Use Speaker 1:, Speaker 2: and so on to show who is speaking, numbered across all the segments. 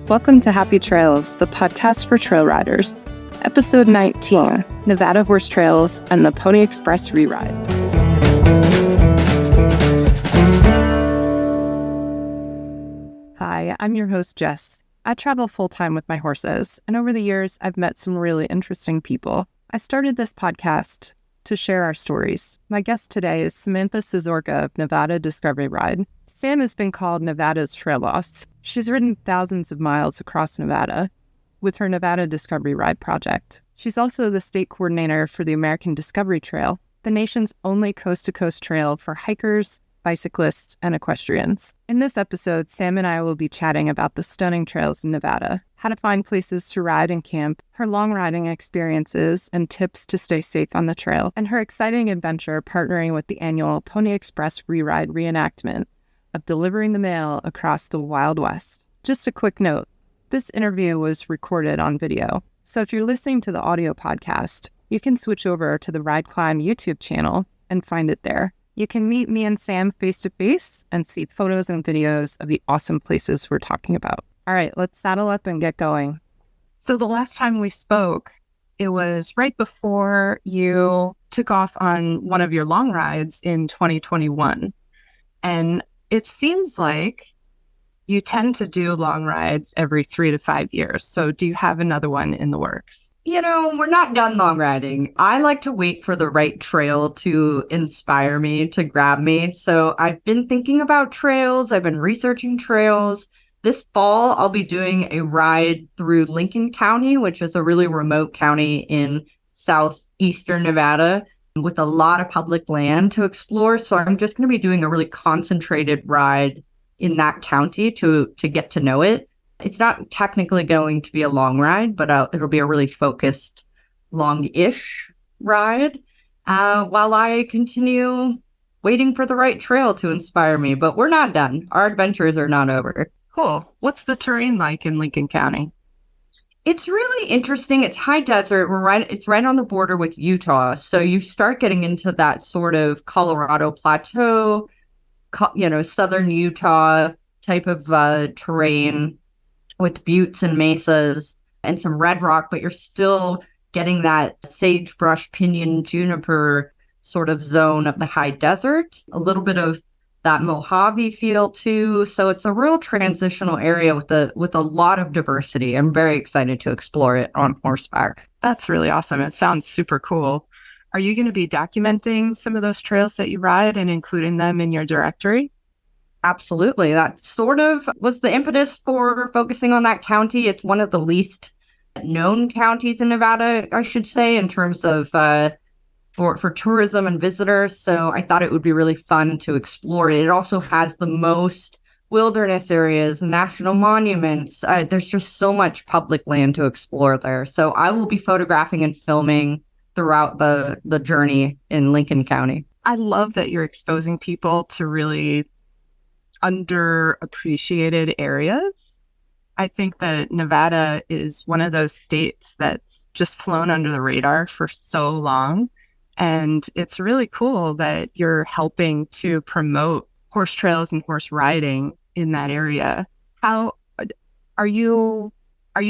Speaker 1: Welcome to Happy Trails, the podcast for trail riders. Episode 19, Nevada Horse Trails and the Pony Express Reride. Hi, I'm your host, Jess. I travel full-time with my horses, and over the years, I've met some really interesting people. I started this podcast to share our stories. My guest today is Samantha Szesciorka of Nevada Discovery Ride. Sam has been called Nevada's trail boss. She's ridden thousands of miles across Nevada with her Nevada Discovery Ride project. She's also the state coordinator for the American Discovery Trail, the nation's only coast-to-coast trail for hikers, bicyclists, and equestrians. In this episode, Sam and I will be chatting about the stunning trails in Nevada, how to find places to ride and camp, her long riding experiences and tips to stay safe on the trail, and her exciting adventure partnering with the annual Pony Express Reride reenactment of delivering the mail across the Wild West. Just a quick note, this interview was recorded on video, so if you're listening to the audio podcast, you can switch over to the Ride Climb YouTube channel and find it there. You can meet me and Sam face-to-face and see photos and videos of the awesome places we're talking about. All right, let's saddle up and get going. So the last time we spoke, it was right before you took off on one of your long rides in 2021. And it seems like you tend to do long rides every 3 to 5 years. So do you have another one in the works?
Speaker 2: You know, we're not done long riding. I like to wait for the right trail to inspire me, to grab me. So I've been thinking about trails. I've been researching trails. This fall, I'll be doing a ride through Lincoln County, which is a really remote county in southeastern Nevada, with a lot of public land to explore. So I'm just going to be doing a really concentrated ride in that county to get to know it. It's not technically going to be a long ride, but it'll be a really focused, long-ish ride while I continue waiting for the right trail to inspire me. But we're not done. Our adventures are not over.
Speaker 1: Cool. What's the terrain like in Lincoln County?
Speaker 2: It's really interesting. It's high desert. It's right on the border with Utah. So you start getting into that sort of Colorado Plateau, southern Utah type of terrain with buttes and mesas and some red rock, but you're still getting that sagebrush, pinyon, juniper sort of zone of the high desert, a little bit of that Mojave feel too. So it's a real transitional area with a lot of diversity. I'm very excited to explore it on horseback.
Speaker 1: That's really awesome. It sounds super cool. Are you going to be documenting some of those trails that you ride and including them in your directory?
Speaker 2: Absolutely. That sort of was the impetus for focusing on that county. It's one of the least known counties in Nevada, I should say, in terms of for tourism and visitors. So I thought it would be really fun to explore it. It also has the most wilderness areas, national monuments. There's just so much public land to explore there. So I will be photographing and filming throughout the journey in Lincoln County.
Speaker 1: I love that you're exposing people to really underappreciated areas. I think that Nevada is one of those states that's just flown under the radar for so long. And it's really cool that you're helping to promote horse trails and horse riding in that area. How are you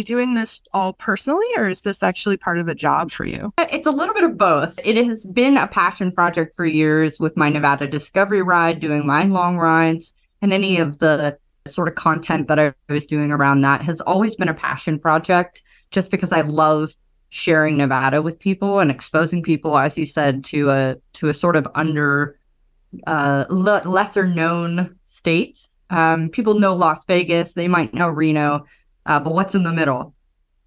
Speaker 1: doing this all personally, or is this actually part of a job for you?
Speaker 2: It's a little bit of both. It has been a passion project for years with my Nevada Discovery Ride, doing my long rides, and any of the sort of content that I was doing around that has always been a passion project, just because I love sharing Nevada with people and exposing people, as you said, to a sort of lesser known state. People know Las Vegas, they might know Reno, but what's in the middle?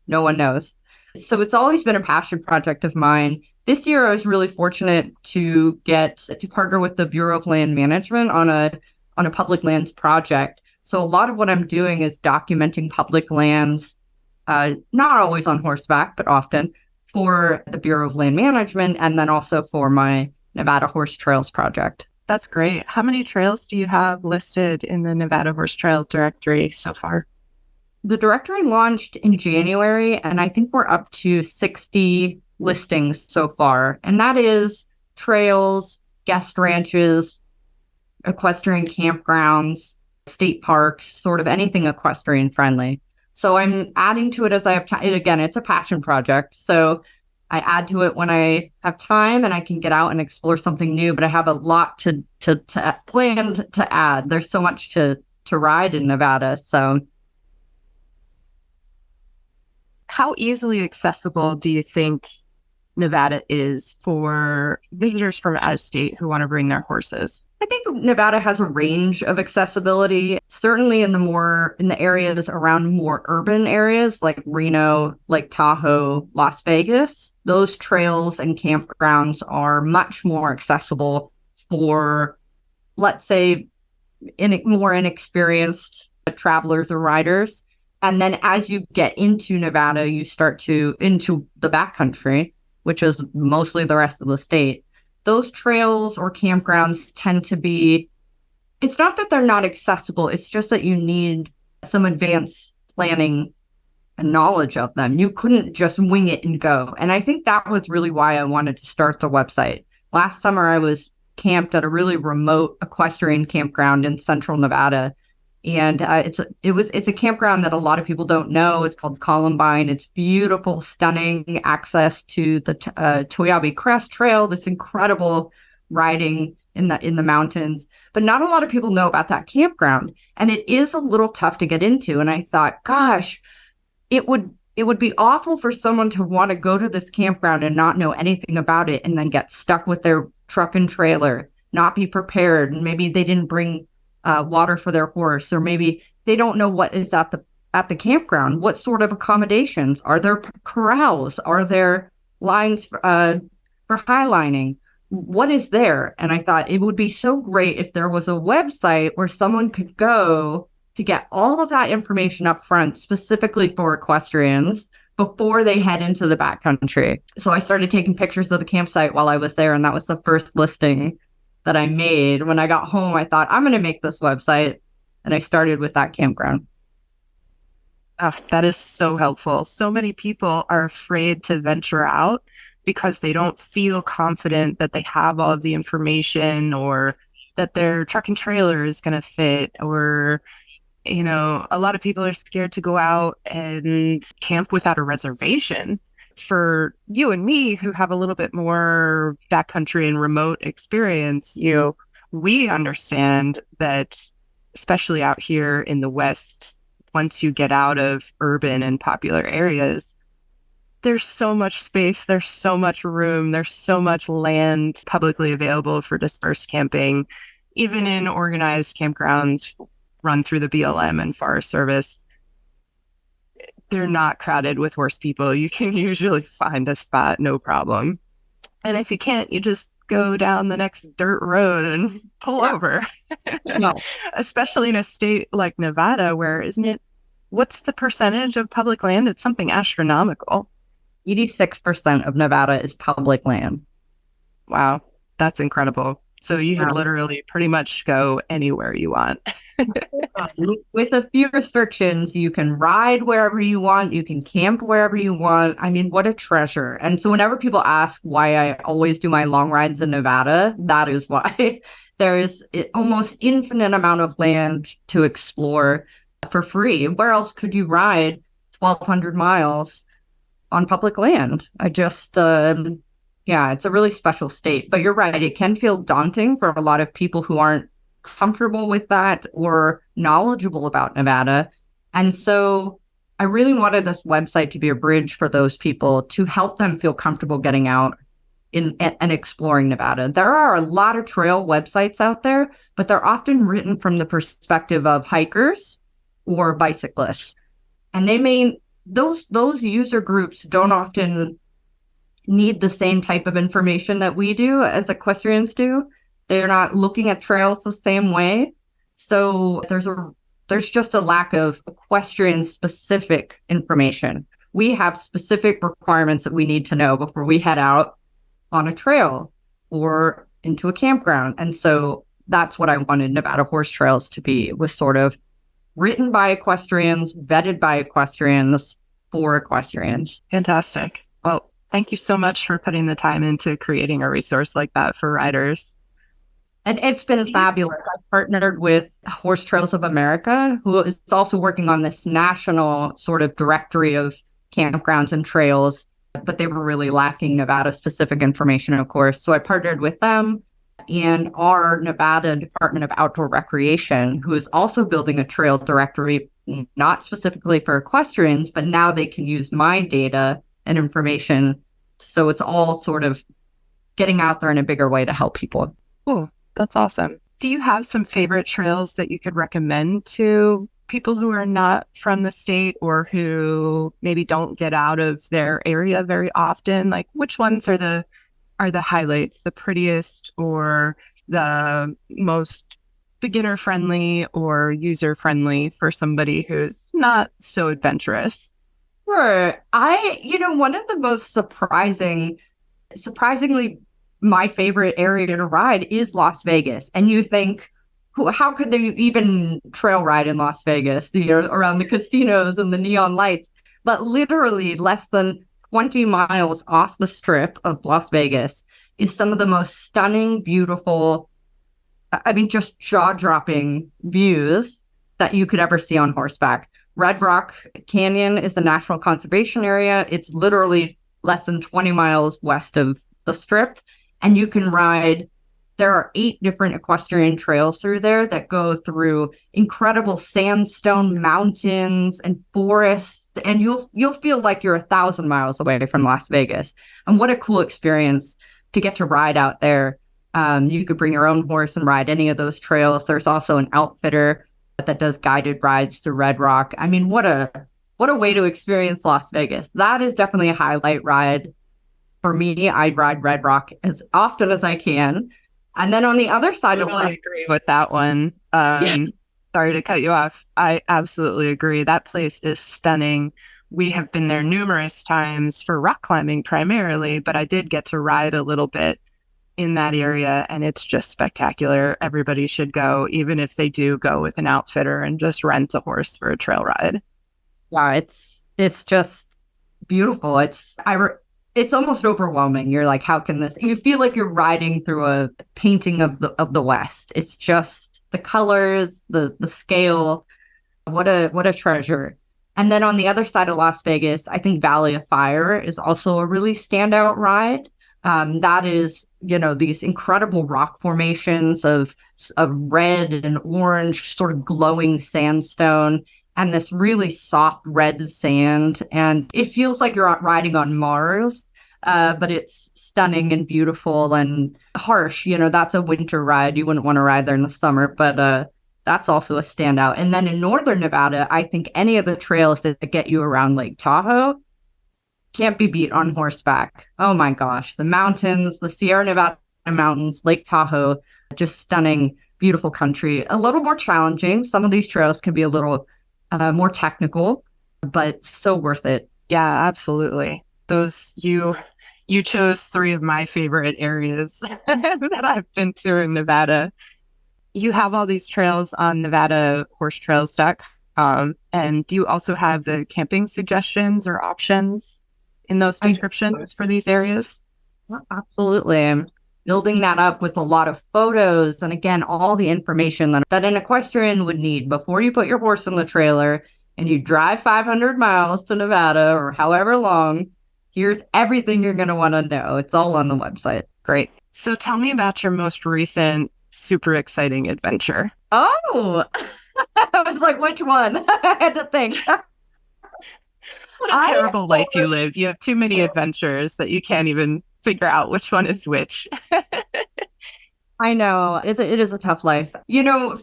Speaker 2: No one knows. So it's always been a passion project of mine. This year, I was really fortunate to get to partner with the Bureau of Land Management on a public lands project. So a lot of what I'm doing is documenting public lands, not always on horseback, but often, for the Bureau of Land Management, and then also for my Nevada Horse Trails project.
Speaker 1: That's great. How many trails do you have listed in the Nevada Horse Trail directory so far?
Speaker 2: The directory launched in January, and I think we're up to 60 listings so far. And that is trails, guest ranches, equestrian campgrounds, state parks, sort of anything equestrian friendly. So I'm adding to it as I have time. Again, it's a passion project. So I add to it when I have time and I can get out and explore something new. But I have a lot to plan to add. There's so much to ride in Nevada. So
Speaker 1: how easily accessible do you think Nevada is for visitors from out of state who want to bring their horses?
Speaker 2: I think Nevada has a range of accessibility, certainly in the areas around more urban areas like Reno, Lake Tahoe, Las Vegas. Those trails and campgrounds are much more accessible for, let's say, more inexperienced travelers or riders. And then as you get into Nevada, you start into the backcountry, which is mostly the rest of the state. Those trails or campgrounds tend to be, it's not that they're not accessible, it's just that you need some advanced planning and knowledge of them. You couldn't just wing it and go. And I think that was really why I wanted to start the website. Last summer, I was camped at a really remote equestrian campground in central Nevada. And it's a campground that a lot of people don't know. It's called Columbine. It's beautiful, stunning access to the Toyabe Crest Trail, this incredible riding in the mountains. But not a lot of people know about that campground. And it is a little tough to get into. And I thought, gosh, it would be awful for someone to want to go to this campground and not know anything about it and then get stuck with their truck and trailer, not be prepared. And maybe they didn't bring water for their horse, or maybe they don't know what is at the campground. What sort of accommodations? Are there corrals? Are there lines for highlining? What is there? And I thought it would be so great if there was a website where someone could go to get all of that information up front, specifically for equestrians, before they head into the backcountry. So I started taking pictures of the campsite while I was there, and that was the first listing that I made. When I got home, I thought, I'm going to make this website. And I started with that campground.
Speaker 1: Oh, that is so helpful. So many people are afraid to venture out because they don't feel confident that they have all of the information, or that their truck and trailer is going to fit, or, a lot of people are scared to go out and camp without a reservation. For you and me, who have a little bit more backcountry and remote experience, we understand that, especially out here in the West, once you get out of urban and popular areas, there's so much space, there's so much room, there's so much land publicly available for dispersed camping, even in organized campgrounds run through the BLM and Forest Service. They're not crowded with horse people. You can usually find a spot, no problem. And if you can't, you just go down the next dirt road and pull over. No. Especially in a state like Nevada, where, what's the percentage of public land? It's something astronomical.
Speaker 2: 86% of Nevada is public land.
Speaker 1: Wow, that's incredible. So you can literally pretty much go anywhere you want.
Speaker 2: With a few restrictions, you can ride wherever you want. You can camp wherever you want. I mean, what a treasure. And so whenever people ask why I always do my long rides in Nevada, that is why. There is almost infinite amount of land to explore for free. Where else could you ride 1,200 miles on public land? Yeah, it's a really special state. But you're right, it can feel daunting for a lot of people who aren't comfortable with that or knowledgeable about Nevada. And so I really wanted this website to be a bridge for those people, to help them feel comfortable getting out and exploring Nevada. There are a lot of trail websites out there, but they're often written from the perspective of hikers or bicyclists. And those user groups don't often need the same type of information that we do as equestrians do. They're not looking at trails the same way. So there's just a lack of equestrian specific information. We have specific requirements that we need to know before we head out on a trail or into a campground. And so that's what I wanted Nevada Horse Trails to be, was sort of written by equestrians, vetted by equestrians, for equestrians.
Speaker 1: Fantastic. Well, Thank you so much for putting the time into creating a resource like that for riders.
Speaker 2: And it's been fabulous. I've partnered with Horse Trails of America, who is also working on this national sort of directory of campgrounds and trails, but they were really lacking Nevada specific information, of course. So I partnered with them and our Nevada Department of Outdoor Recreation, who is also building a trail directory, not specifically for equestrians, but now they can use my data and information. So it's all sort of getting out there in a bigger way to help people.
Speaker 1: Cool. That's awesome. Do you have some favorite trails that you could recommend to people who are not from the state or who maybe don't get out of their area very often? Like, which ones are the highlights, the prettiest or the most beginner friendly or user friendly for somebody who's not so adventurous?
Speaker 2: Sure. One of the most surprisingly, my favorite area to ride is Las Vegas. And you think, how could they even trail ride in Las Vegas, around the casinos and the neon lights? But literally less than 20 miles off the strip of Las Vegas is some of the most stunning, beautiful, just jaw-dropping views that you could ever see on horseback. Red Rock Canyon is a national conservation area. It's literally less than 20 miles west of the strip. And you can ride, there are 8 different equestrian trails through there that go through incredible sandstone mountains and forests. And you'll feel like you're 1,000 miles away from Las Vegas. And what a cool experience to get to ride out there. You could bring your own horse and ride any of those trails. There's also an outfitter that does guided rides to Red Rock. I mean, what a way to experience Las Vegas. That is definitely a highlight ride. For me, I ride Red Rock as often as I can. And then on the other side of
Speaker 1: I agree with that one. Sorry to cut you off. I absolutely agree. That place is stunning. We have been there numerous times for rock climbing primarily, but I did get to ride a little bit in that area, and it's just spectacular. Everybody should go, even if they do go with an outfitter and just rent a horse for a trail ride.
Speaker 2: Yeah, it's just beautiful. It's almost overwhelming. You're like, how can this? You feel like you're riding through a painting of the West. It's just the colors, the scale. What a treasure. And then on the other side of Las Vegas, I think Valley of Fire is also a really standout ride. That is, these incredible rock formations of red and orange, sort of glowing sandstone, and this really soft red sand. And it feels like you're riding on Mars, but it's stunning and beautiful and harsh. That's a winter ride. You wouldn't want to ride there in the summer, but that's also a standout. And then in northern Nevada, I think any of the trails that get you around Lake Tahoe can't be beat on horseback. Oh my gosh. The mountains, the Sierra Nevada mountains, Lake Tahoe, just stunning, beautiful country. A little more challenging. Some of these trails can be a little more technical, but so worth it.
Speaker 1: Yeah, absolutely. Those you chose 3 of my favorite areas that I've been to in Nevada. You have all these trails on NevadaHorseTrails.com, and do you also have the camping suggestions or options in those descriptions for these areas?
Speaker 2: Absolutely. I'm building that up with a lot of photos and, again, all the information that an equestrian would need before you put your horse in the trailer and you drive 500 miles to Nevada or however long. Here's everything you're going to want to know. It's all on the website.
Speaker 1: Great. So tell me about your most recent super exciting adventure.
Speaker 2: Oh, I was like, which one? I had to think.
Speaker 1: What a terrible life you live. You have too many adventures that you can't even figure out which one is which.
Speaker 2: I know. It is a tough life.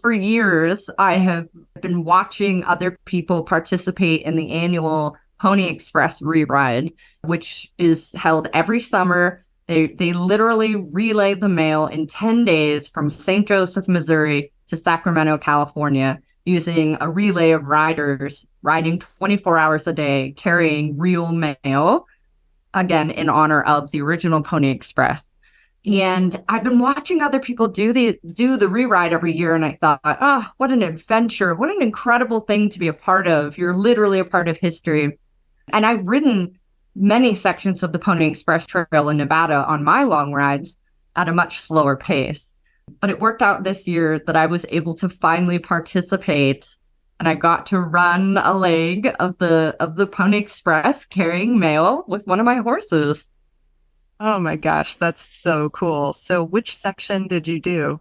Speaker 2: For years, I have been watching other people participate in the annual Pony Express Reride, which is held every summer. They literally relay the mail in 10 days from St. Joseph, Missouri to Sacramento, California, using a relay of riders riding 24 hours a day, carrying real mail, again, in honor of the original Pony Express. And I've been watching other people do the Reride every year, and I thought, what an adventure. What an incredible thing to be a part of. You're literally a part of history. And I've ridden many sections of the Pony Express Trail in Nevada on my long rides at a much slower pace. But it worked out this year that I was able to finally participate, and I got to run a leg of the Pony Express carrying mail with one of my horses.
Speaker 1: Oh my gosh, that's so cool. So which section did you do?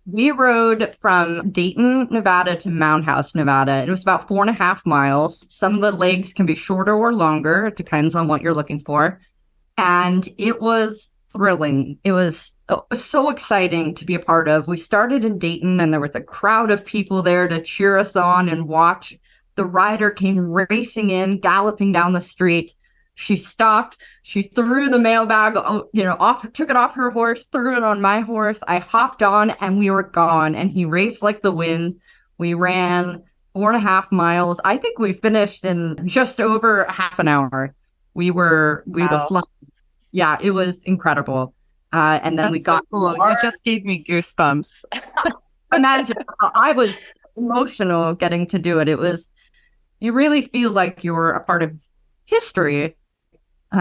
Speaker 2: We rode from Dayton, Nevada to Mound House, Nevada. It was about 4.5 miles. Some of the legs can be shorter or longer. It depends on what you're looking for. And it was thrilling. It was so exciting to be a part of. We started in Dayton, and there was a crowd of people there to cheer us on and watch. The rider came racing in, galloping down the street. She stopped. She threw the mailbag, took it off her horse, threw it on my horse. I hopped on, and we were gone. And he raced like the wind. We ran 4.5 miles. I think we finished in just over half an hour. We were flying. Yeah, it was incredible. And then we got
Speaker 1: so cool. You just gave me goosebumps.
Speaker 2: Imagine, I was emotional getting to do it. You really feel like you're a part of history.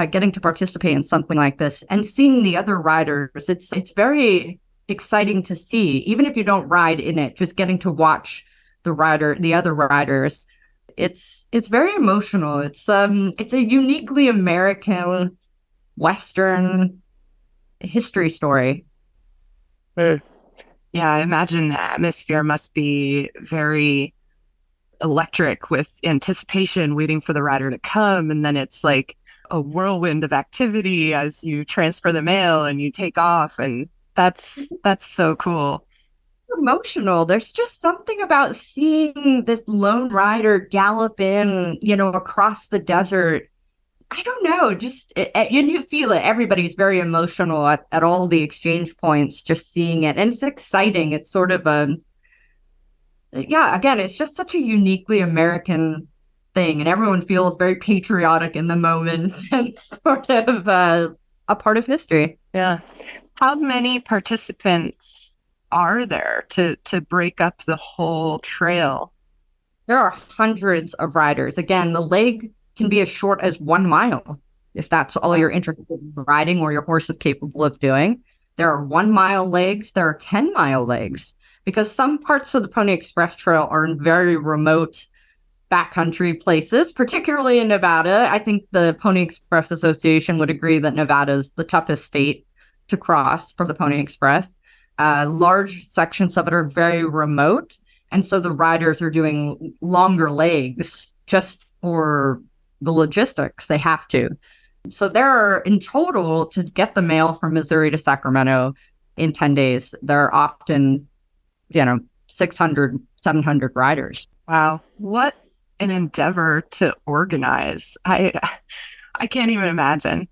Speaker 2: Getting to participate in something like this and seeing the other riders, it's very exciting to see, even if you don't ride in it. Just getting to watch the other riders, it's very emotional. It's a uniquely American Western history story.
Speaker 1: Yeah, I imagine the atmosphere must be very electric with anticipation, waiting for the rider to come, and then it's like a whirlwind of activity as you transfer the mail and you take off, and that's so cool.
Speaker 2: Emotional. There's just something about seeing this lone rider gallop in, across the desert. I don't know, you feel it. Everybody's very emotional at all the exchange points, just seeing it. And it's exciting. It's sort of again, it's just such a uniquely American thing, and everyone feels very patriotic in the moment and sort of a part of history.
Speaker 1: Yeah. How many participants are there to break up the whole trail?
Speaker 2: There are hundreds of riders. Again, the leg can be as short as 1 mile if that's all you're interested in riding or your horse is capable of doing. There are 1 mile legs. There are 10-mile legs, because some parts of the Pony Express Trail are in very remote backcountry places, particularly in Nevada. I think the Pony Express Association would agree that Nevada is the toughest state to cross for the Pony Express. Large sections of it are very remote, and so the riders are doing longer legs just for the logistics. They have to. So there are, in total, to get the mail from Missouri to Sacramento in 10 days, there are often 600, 700 riders.
Speaker 1: Wow. What an endeavor to organize. I can't even imagine.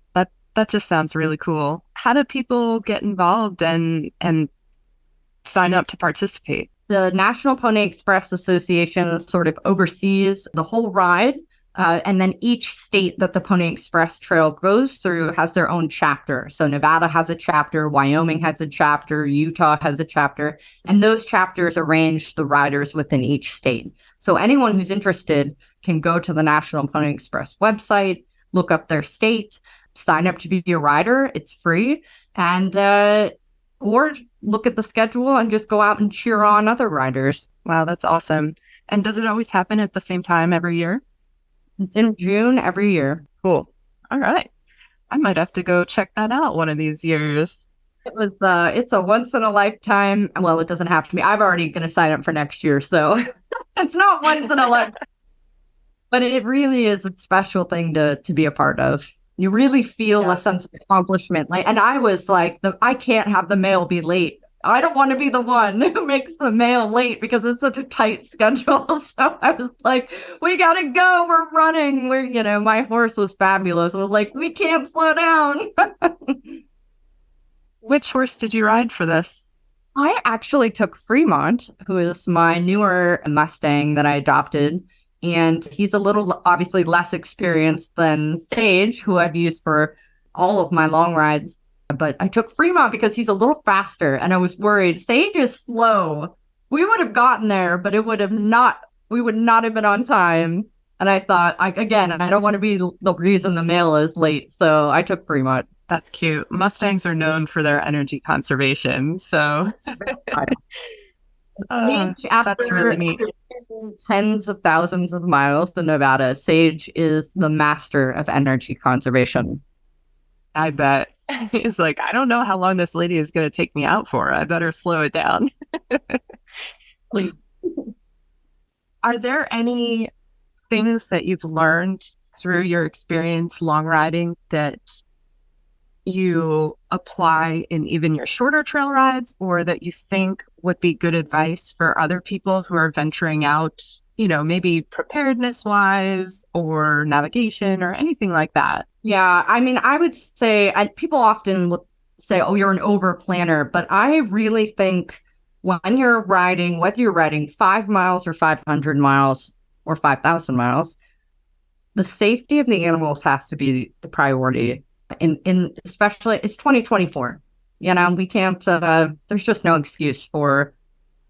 Speaker 1: That just sounds really cool. How do people get involved and sign up to participate?
Speaker 2: The National Pony Express Association sort of oversees the whole ride. And then each state that the Pony Express Trail goes through has their own chapter. So Nevada has a chapter, Wyoming has a chapter, Utah has a chapter, and those chapters arrange the riders within each state. So anyone who's interested can go to the National Pony Express website, look up their state, sign up to be a rider. It's free. And or look at the schedule and just go out and cheer on other riders.
Speaker 1: Wow, that's awesome. And does it always happen at the same time every year?
Speaker 2: It's in June every year.
Speaker 1: Cool. All right. I might have to go check that out one of these years.
Speaker 2: It's a once in a lifetime. Well, it doesn't have to be. I'm already going to sign up for next year, so it's not once in a lifetime. But it really is a special thing to be a part of. You really feel a sense of accomplishment. And I was like, I can't have the mail be late. I don't want to be the one who makes the mail late because it's such a tight schedule. So I was like, we got to go. We're running. My horse was fabulous. I was like, we can't slow down.
Speaker 1: Which horse did you ride for this?
Speaker 2: I actually took Fremont, who is my newer Mustang that I adopted. And he's a little, obviously, less experienced than Sage, who I've used for all of my long rides. But I took Fremont because he's a little faster, and I was worried. Sage is slow. We would have gotten there, but we would not have been on time. And I thought, again, I don't want to be the reason the mail is late, so I took Fremont.
Speaker 1: That's cute. Mustangs are known for their energy conservation, so that's really neat.
Speaker 2: Tens of thousands of miles to Nevada, Sage is the master of energy conservation.
Speaker 1: I bet. He's like, I don't know how long this lady is going to take me out for. I better slow it down. Are there any things that you've learned through your experience long riding that you apply in even your shorter trail rides, or that you think would be good advice for other people who are venturing out, maybe preparedness wise or navigation or anything like that?
Speaker 2: Yeah, I mean, I would say, people often will say, oh, you're an over planner, but I really think when you're riding, whether you're riding 5 miles or 500 miles or 5,000 miles, the safety of the animals has to be the priority. In especially, it's 2024. We can't, there's just no excuse for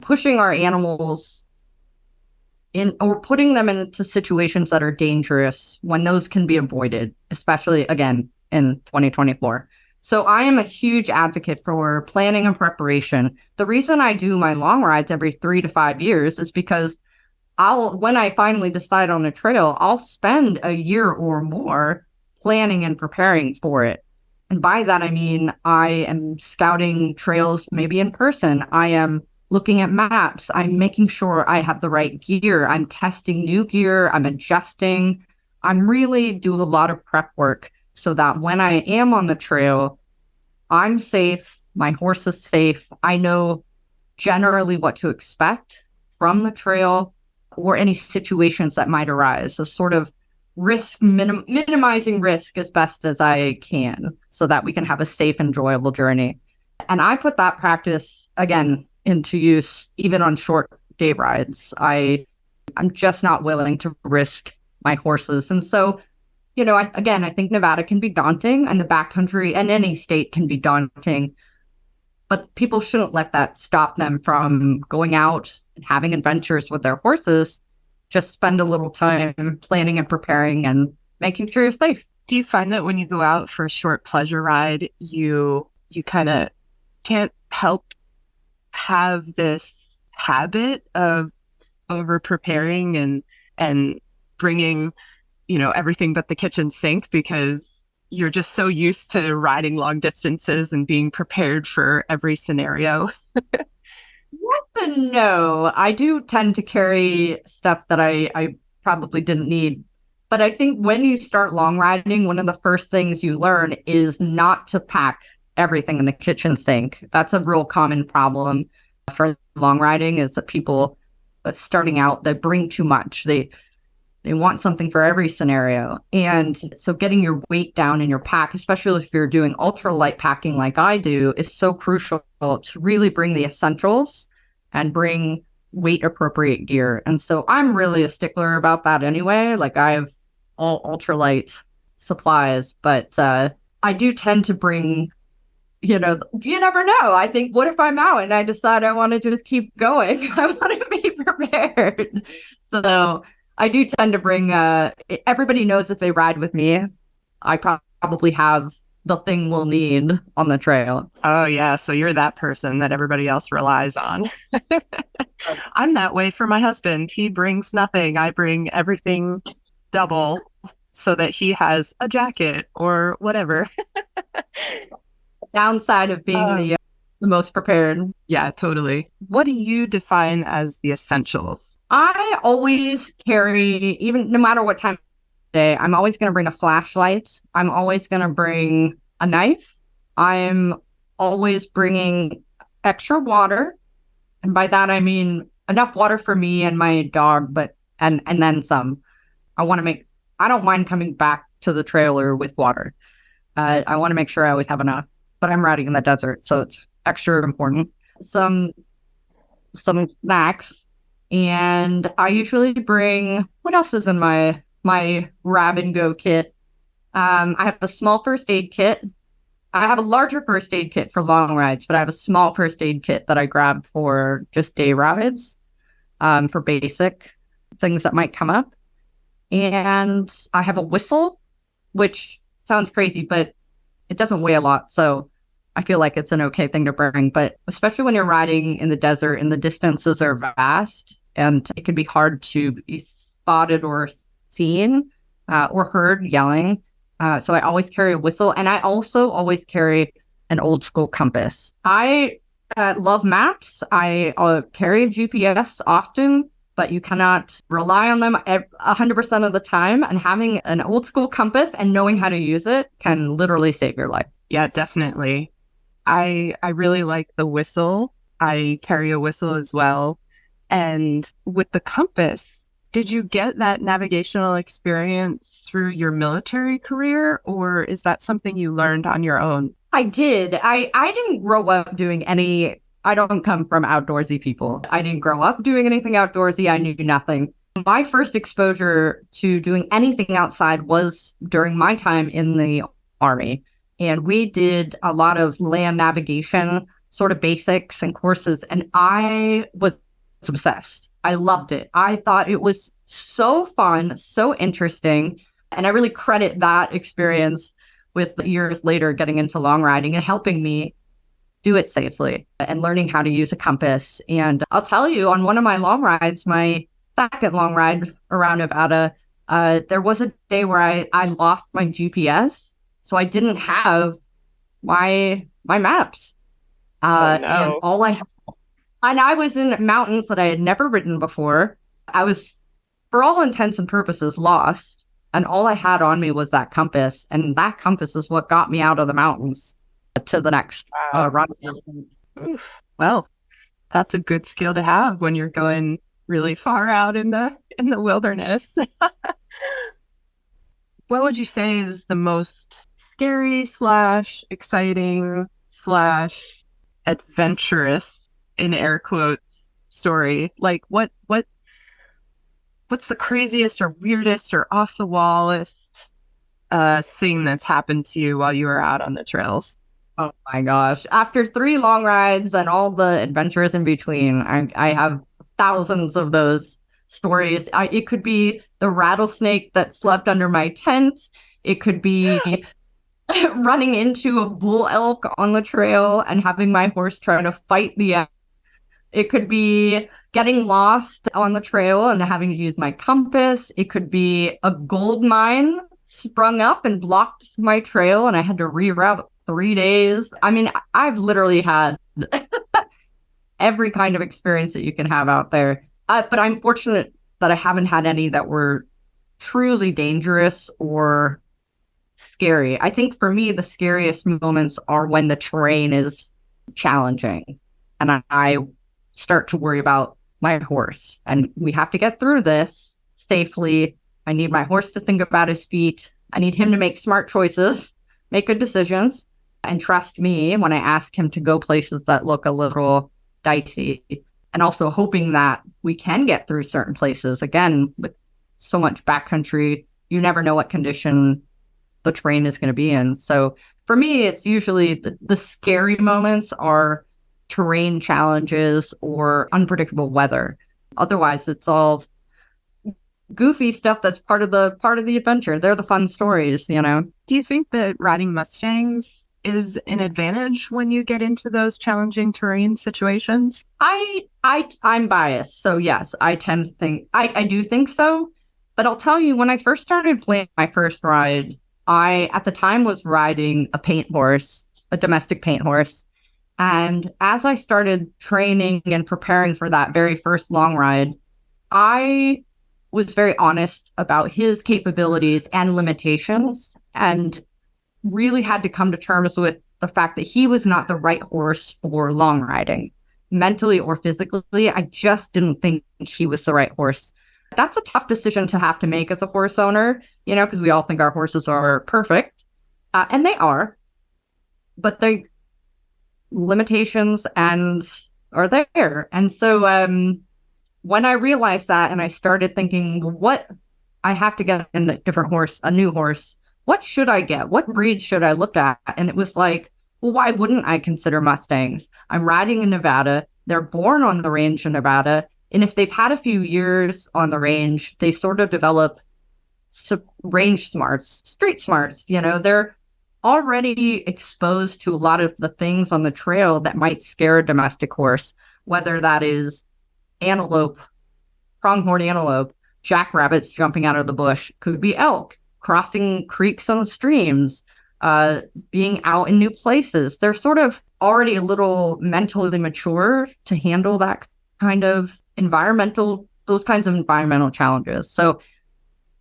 Speaker 2: pushing our animals in or putting them into situations that are dangerous when those can be avoided, especially again in 2024. So I am a huge advocate for planning and preparation. The reason I do my long rides every 3 to 5 years is because when I finally decide on a trail, I'll spend a year or more planning and preparing for it. And by that, I mean, I am scouting trails maybe in person. I am looking at maps. I'm making sure I have the right gear. I'm testing new gear. I'm adjusting. I'm really doing a lot of prep work so that when I am on the trail, I'm safe. My horse is safe. I know generally what to expect from the trail or any situations that might arise. So sort of minimizing risk as best as I can so that we can have a safe, enjoyable journey. And I put that practice, again, into use even on short day rides. I'm just not willing to risk my horses. And so, I think Nevada can be daunting, and the backcountry and any state can be daunting, but people shouldn't let that stop them from going out and having adventures with their horses. Just spend a little time planning and preparing and making sure you're safe.
Speaker 1: Do you find that when you go out for a short pleasure ride, you kind of can't help have this habit of over preparing and bringing, everything but the kitchen sink, because you're just so used to riding long distances and being prepared for every scenario?
Speaker 2: Yes and no. I do tend to carry stuff that I probably didn't need. But I think when you start long riding, one of the first things you learn is not to pack everything in the kitchen sink. That's a real common problem for long riding, is that people starting out, they bring too much. They want something for every scenario. And so getting your weight down in your pack, especially if you're doing ultralight packing like I do, is so crucial to really bring the essentials and bring weight appropriate gear. And so I'm really a stickler about that anyway. Like, I have all ultralight supplies, but I do tend to bring, you never know. I think, what if I'm out and I decide I want to just keep going? I want to be prepared. So I do tend to bring, everybody knows if they ride with me, I probably have the thing we'll need on the trail.
Speaker 1: Oh, yeah. So you're that person that everybody else relies on. I'm that way for my husband. He brings nothing. I bring everything double so that he has a jacket or whatever.
Speaker 2: Downside of being the most prepared.
Speaker 1: Yeah, totally. What do you define as the essentials?
Speaker 2: I always carry, even no matter what time of day, I'm always going to bring a flashlight. I'm always going to bring a knife. I'm always bringing extra water. And by that, I mean enough water for me and my dog, but and then some. I don't mind coming back to the trailer with water. I want to make sure I always have enough, but I'm riding in the desert, so it's extra important. Some snacks, and I usually bring, what else is in my grab and go kit? I have a small first aid kit. I have a larger first aid kit for long rides, but I have a small first aid kit that I grab for just day rides, for basic things that might come up. And I have a whistle, which sounds crazy, but it doesn't weigh a lot. So I feel like it's an okay thing to bring. But especially when you're riding in the desert and the distances are vast and it can be hard to be spotted or seen or heard yelling. So I always carry a whistle. And I also always carry an old school compass. I love maps. I carry a GPS often, but you cannot rely on them 100% of the time. And having an old school compass and knowing how to use it can literally save your life.
Speaker 1: Yeah, definitely. I really like the whistle. I carry a whistle as well. And with the compass, did you get that navigational experience through your military career, or is that something you learned on your own?
Speaker 2: I did. I didn't grow up doing I don't come from outdoorsy people. I didn't grow up doing anything outdoorsy. I knew nothing. My first exposure to doing anything outside was during my time in the Army. And we did a lot of land navigation, sort of basics and courses. And I was obsessed. I loved it. I thought it was so fun, so interesting. And I really credit that experience with years later getting into long riding and helping me do it safely and learning how to use a compass. And I'll tell you, on one of my long rides, my second long ride around Nevada, there was a day where I lost my GPS. So I didn't have my maps. And all I and I was in mountains that I had never ridden before. I was, for all intents and purposes, lost. And all I had on me was that compass. And that compass is what got me out of the mountains to the next run.
Speaker 1: Well, that's a good skill to have when you're going really far out in the wilderness. What would you say is the most scary / exciting / adventurous, in air quotes, story? Like what's the craziest or weirdest or off the wallest thing that's happened to you while you were out on the trails?
Speaker 2: Oh my gosh. After 3 long rides and all the adventures in between, I have thousands of those stories. It could be the rattlesnake that slept under my tent. It could be running into a bull elk on the trail and having my horse try to fight the elk. It could be getting lost on the trail and having to use my compass. It could be a gold mine sprung up and blocked my trail and I had to reroute 3 days. I mean, I've literally had every kind of experience that you can have out there. But I'm fortunate that I haven't had any that were truly dangerous or scary. I think for me, the scariest moments are when the terrain is challenging and I start to worry about my horse. And we have to get through this safely. I need my horse to think about his feet. I need him to make smart choices, make good decisions, and trust me when I ask him to go places that look a little dicey. And also hoping that we can get through certain places. Again, with so much backcountry, you never know what condition the terrain is going to be in. So for me, it's usually the scary moments are terrain challenges or unpredictable weather. Otherwise, it's all goofy stuff that's part of the adventure. They're the fun stories, you know.
Speaker 1: Do you think that riding Mustangs is an advantage when you get into those challenging terrain situations?
Speaker 2: I'm biased, so yes, I tend to think I do think so. But I'll tell you, when I first started playing my first ride, I at the time was riding a paint horse, a domestic paint horse. And as I started training and preparing for that very first long ride, I was very honest about his capabilities and limitations and really had to come to terms with the fact that he was not the right horse for long riding. Mentally or physically, I just didn't think he was the right horse. That's a tough decision to have to make as a horse owner, you know, because we all think our horses are perfect. And they are. But they limitations and are there. And so when I realized that and I started thinking, what I have to get a different horse, a new horse, what should I get? What breed should I look at? And it was like, well, why wouldn't I consider Mustangs? I'm riding in Nevada. They're born on the range in Nevada. And if they've had a few years on the range, they sort of develop range smarts, street smarts. They're already exposed to a lot of the things on the trail that might scare a domestic horse, whether that is antelope, pronghorn antelope, jackrabbits jumping out of the bush, could be elk, crossing creeks and streams, being out in new places. They're sort of already a little mentally mature to handle those kinds of environmental challenges. So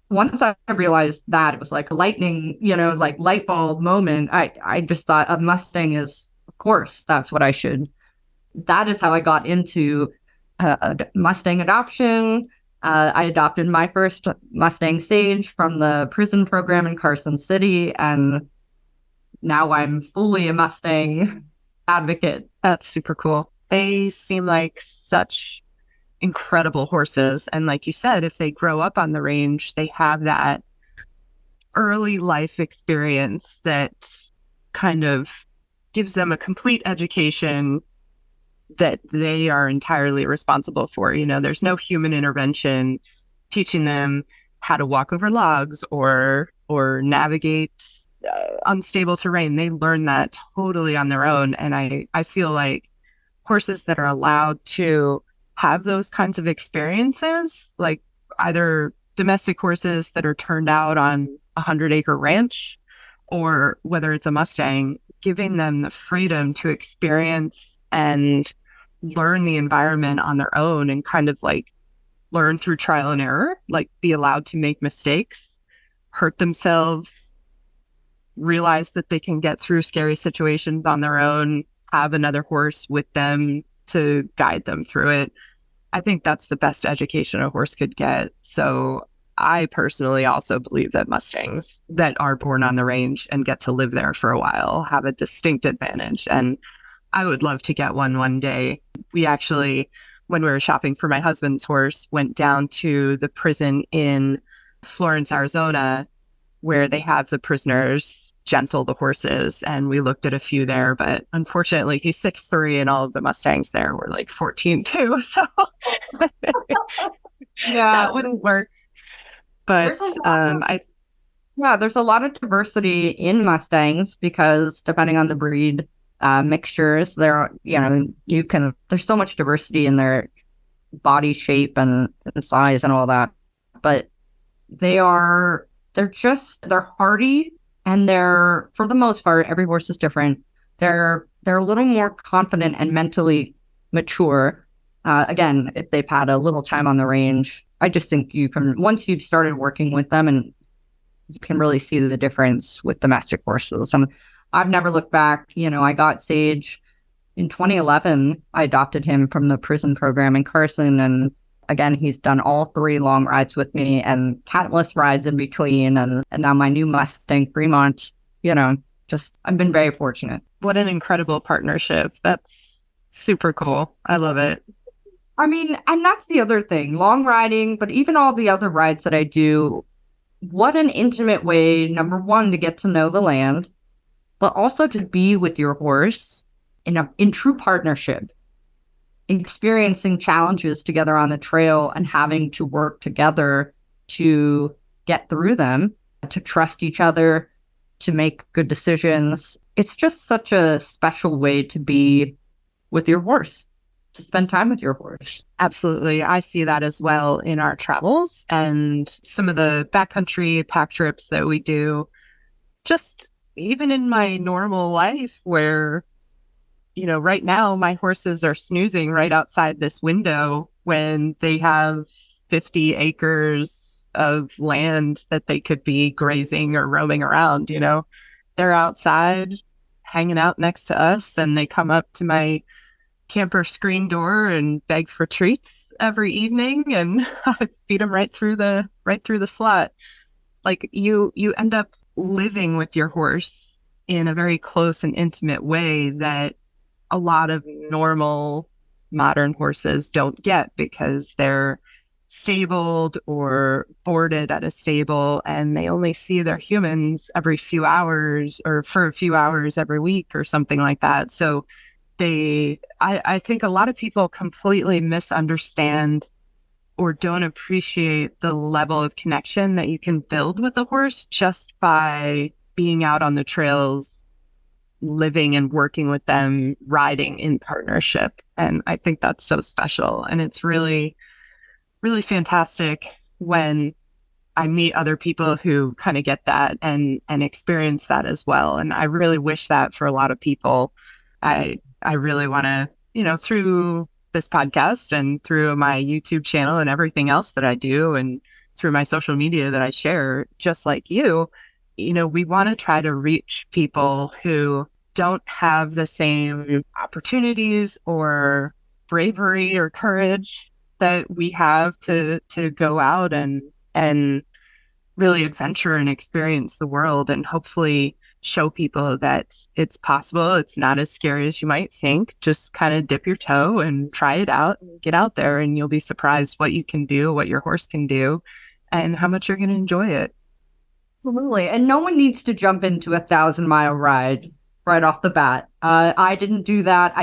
Speaker 2: once I realized that, it was like a lightning, like light bulb moment. I just thought a Mustang is, of course, that is how I got into Mustang adoption. I adopted my first Mustang Sage from the prison program in Carson City, and now I'm fully a Mustang advocate.
Speaker 1: That's super cool. They seem like such incredible horses. And like you said, if they grow up on the range, they have that early life experience that kind of gives them a complete education that they are entirely responsible for. There's no human intervention teaching them how to walk over logs or navigate unstable terrain. They learn that totally on their own. And I feel like horses that are allowed to have those kinds of experiences, like either domestic horses that are turned out on a 100-acre ranch, or whether it's a Mustang, giving them the freedom to experience and learn the environment on their own and kind of like learn through trial and error, like be allowed to make mistakes, hurt themselves, realize that they can get through scary situations on their own, have another horse with them to guide them through it. I think that's the best education a horse could get. So I personally also believe that Mustangs that are born on the range and get to live there for a while have a distinct advantage. And I would love to get one day. We actually, when we were shopping for my husband's horse, went down to the prison in Florence, Arizona, where they have the prisoners gentle the horses. And we looked at a few there, but unfortunately he's 6'3", and all of the Mustangs there were like 14'2". So
Speaker 2: Yeah,
Speaker 1: that wouldn't work. But
Speaker 2: there's a lot of diversity in Mustangs because depending on the breed, mixtures, there's so much diversity in their body shape and size and all that. But they're hardy, and for the most part, every horse is different. They're a little more confident and mentally mature. Again, if they've had a little time on the range, I just think once you've started working with them, and you can really see the difference with domestic horses. I've never looked back. I got Sage in 2011. I adopted him from the prison program in Carson, and again, he's done all 3 long rides with me and countless rides in between. And now my new Mustang Fremont, I've been very fortunate.
Speaker 1: What an incredible partnership. That's super cool. I love it.
Speaker 2: I mean, and that's the other thing, long riding, but even all the other rides that I do, what an intimate way, number one, to get to know the land, but also to be with your horse in true partnership, experiencing challenges together on the trail and having to work together to get through them, to trust each other, to make good decisions. It's just such a special way to be with your horse, to spend time with your horse.
Speaker 1: Absolutely. I see that as well in our travels and some of the backcountry pack trips that we do. Just even in my normal life where, right now my horses are snoozing right outside this window when they have 50 acres of land that they could be grazing or roaming around. They're outside hanging out next to us, and they come up to my camper screen door and beg for treats every evening, and I feed them right through the slot. Like you end up living with your horse in a very close and intimate way that a lot of normal modern horses don't get, because they're stabled or boarded at a stable and they only see their humans every few hours or for a few hours every week or something like that. So I think a lot of people completely misunderstand or don't appreciate the level of connection that you can build with a horse just by being out on the trails, living and working with them, riding in partnership. And I think that's so special. And it's really, really fantastic when I meet other people who kind of get that and experience that as well. And I really wish that for a lot of people. I really want to, through this podcast and through my YouTube channel and everything else that I do and through my social media that I share, just like you, we want to try to reach people who don't have the same opportunities or bravery or courage that we have to go out and really adventure and experience the world, and hopefully show people that it's possible. It's not as scary as you might think. Just kind of dip your toe and try it out and get out there, and you'll be surprised what you can do, what your horse can do, and how much you're going to enjoy it.
Speaker 2: Absolutely. And no one needs to jump into a 1,000-mile ride right off the bat. I didn't do that.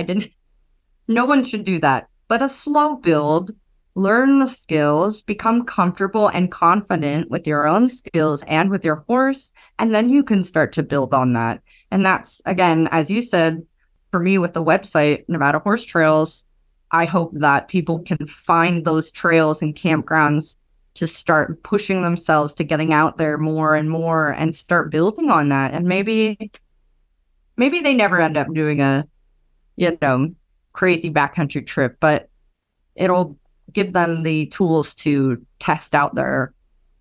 Speaker 2: No one should do that. But a slow build, learn the skills, become comfortable and confident with your own skills and with your horse, and then you can start to build on that. And that's, again, as you said, for me with the website, Nevada Horse Trails, I hope that people can find those trails and campgrounds to start pushing themselves to getting out there more and more and start building on that. And maybe they never end up doing a, crazy backcountry trip, but it'll give them the tools to test out their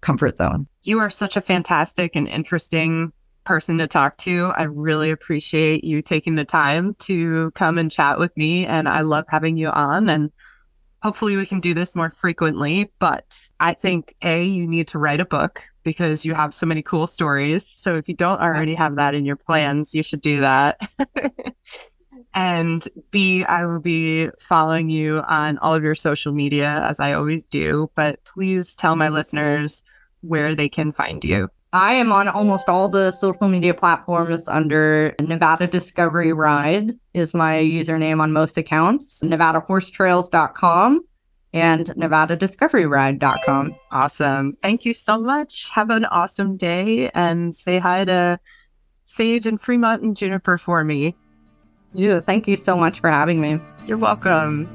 Speaker 2: comfort zone.
Speaker 1: You are such a fantastic and interesting person to talk to. I really appreciate you taking the time to come and chat with me, and I love having you on, and hopefully we can do this more frequently. But I think you need to write a book because you have so many cool stories. So if you don't already have that in your plans, you should do that. And B, I will be following you on all of your social media as I always do, but please tell my listeners where they can find you.
Speaker 2: I am on almost all the social media platforms under Nevada Discovery Ride is my username on most accounts, NevadaHorseTrails.com and NevadaDiscoveryRide.com.
Speaker 1: Awesome. Thank you so much. Have an awesome day, and say hi to Sage and Fremont and Juniper for me.
Speaker 2: Yeah, thank you so much for having me.
Speaker 1: You're welcome.